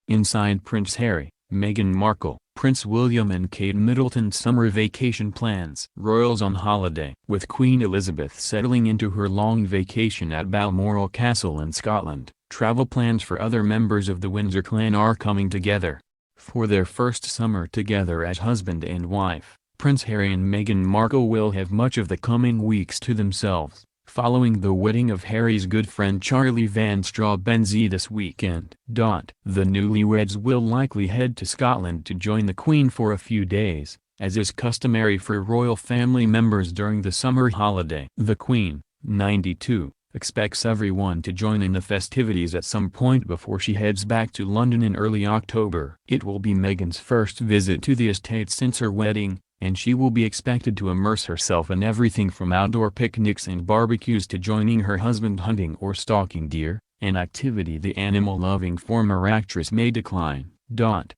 Inside Prince Harry, Meghan Markle, Prince William and Kate Middleton's summer vacation plans. Royals on holiday. With Queen Elizabeth settling into her long vacation at Balmoral Castle in Scotland, travel plans for other members of the Windsor clan are coming together. For their first summer together as husband and wife, Prince Harry and Meghan Markle will have much of the coming weeks to themselves, following the wedding of Harry's good friend Charlie Van Straubenzee this weekend. The newlyweds will likely head to Scotland to join the Queen for a few days, as is customary for royal family members during the summer holiday. The Queen, 92, expects everyone to join in the festivities at some point before she heads back to London in early October. It will be Meghan's first visit to the estate since her wedding, and she will be expected to immerse herself in everything from outdoor picnics and barbecues to joining her husband hunting or stalking deer, an activity the animal-loving former actress may decline.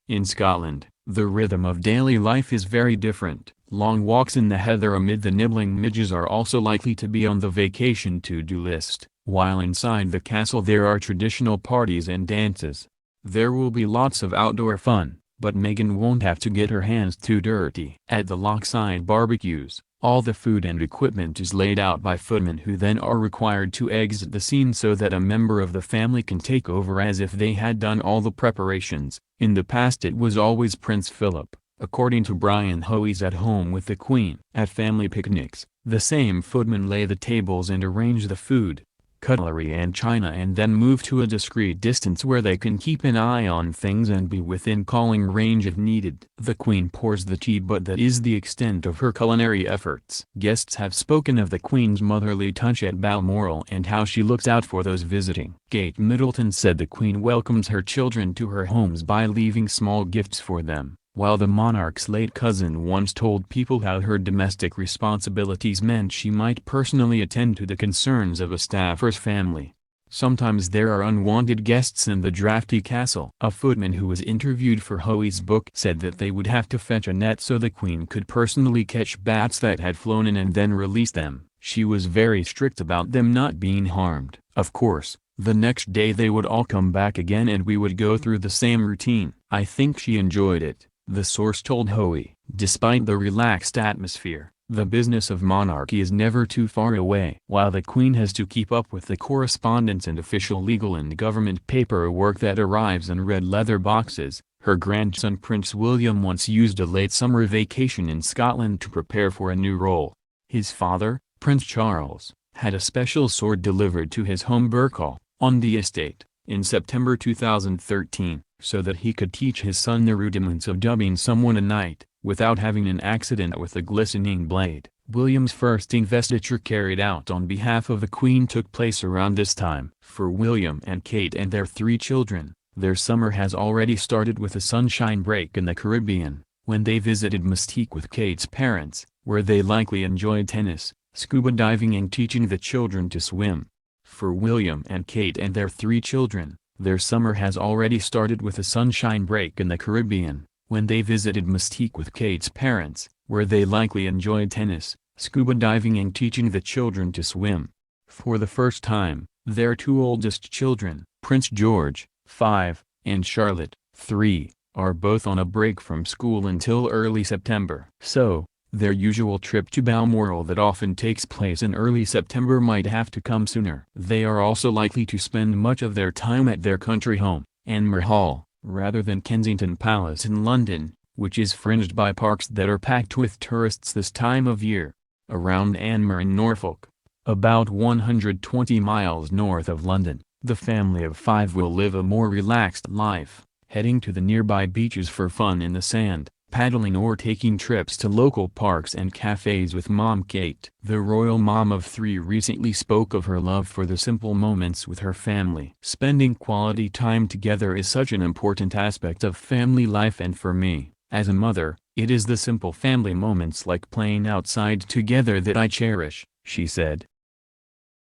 In Scotland, the rhythm of daily life is very different. Long walks in the heather amid the nibbling midges are also likely to be on the vacation to-do list, while inside the castle there are traditional parties and dances. There will be lots of outdoor fun, but Meghan won't have to get her hands too dirty. At the Lochside barbecues, all the food and equipment is laid out by footmen who then are required to exit the scene so that a member of the family can take over as if they had done all the preparations. In the past it was always Prince Philip, according to Brian Hoey's At Home with the Queen. At family picnics, the same footmen lay the tables and arrange the food, cutlery and china and then move to a discreet distance where they can keep an eye on things and be within calling range if needed. The Queen pours the tea, but that is the extent of her culinary efforts. Guests have spoken of the Queen's motherly touch at Balmoral and how she looks out for those visiting. Kate Middleton said the Queen welcomes her children to her homes by leaving small gifts for them, while the monarch's late cousin once told people how her domestic responsibilities meant she might personally attend to the concerns of a staffer's family. Sometimes there are unwanted guests in the drafty castle. A footman who was interviewed for Hoey's book said that they would have to fetch a net so the Queen could personally catch bats that had flown in and then release them. She was very strict about them not being harmed. Of course, the next day they would all come back again and we would go through the same routine. I think she enjoyed it, the source told Hoey. Despite the relaxed atmosphere, the business of monarchy is never too far away. While the Queen has to keep up with the correspondence and official legal and government paperwork that arrives in red leather boxes, her grandson Prince William once used a late summer vacation in Scotland to prepare for a new role. His father, Prince Charles, had a special sword delivered to his home Markle, on the estate, in September 2013. So that he could teach his son the rudiments of dubbing someone a knight, without having an accident with the glistening blade. William's first investiture carried out on behalf of the Queen took place around this time. For William and Kate and their 3 children, their summer has already started with a sunshine break in the Caribbean, when they visited Mystique with Kate's parents, where they likely enjoyed tennis, scuba diving and teaching the children to swim. For William and Kate and their 3 children, their summer has already started with a sunshine break in the Caribbean, when they visited Mystique with Kate's parents, where they likely enjoyed tennis, scuba diving and teaching the children to swim. For the first time, their 2 oldest children, Prince George, 5, and Charlotte, 3, are both on a break from school until early September. So, their usual trip to Balmoral that often takes place in early September might have to come sooner. They are also likely to spend much of their time at their country home, Anmer Hall, rather than Kensington Palace in London, which is fringed by parks that are packed with tourists this time of year. Around Anmer in Norfolk, about 120 miles north of London, the family of 5 will live a more relaxed life, heading to the nearby beaches for fun in the sand, paddling or taking trips to local parks and cafes with Mom Kate. The royal mom of 3 recently spoke of her love for the simple moments with her family. Spending quality time together is such an important aspect of family life, and for me, as a mother, it is the simple family moments like playing outside together that I cherish, she said.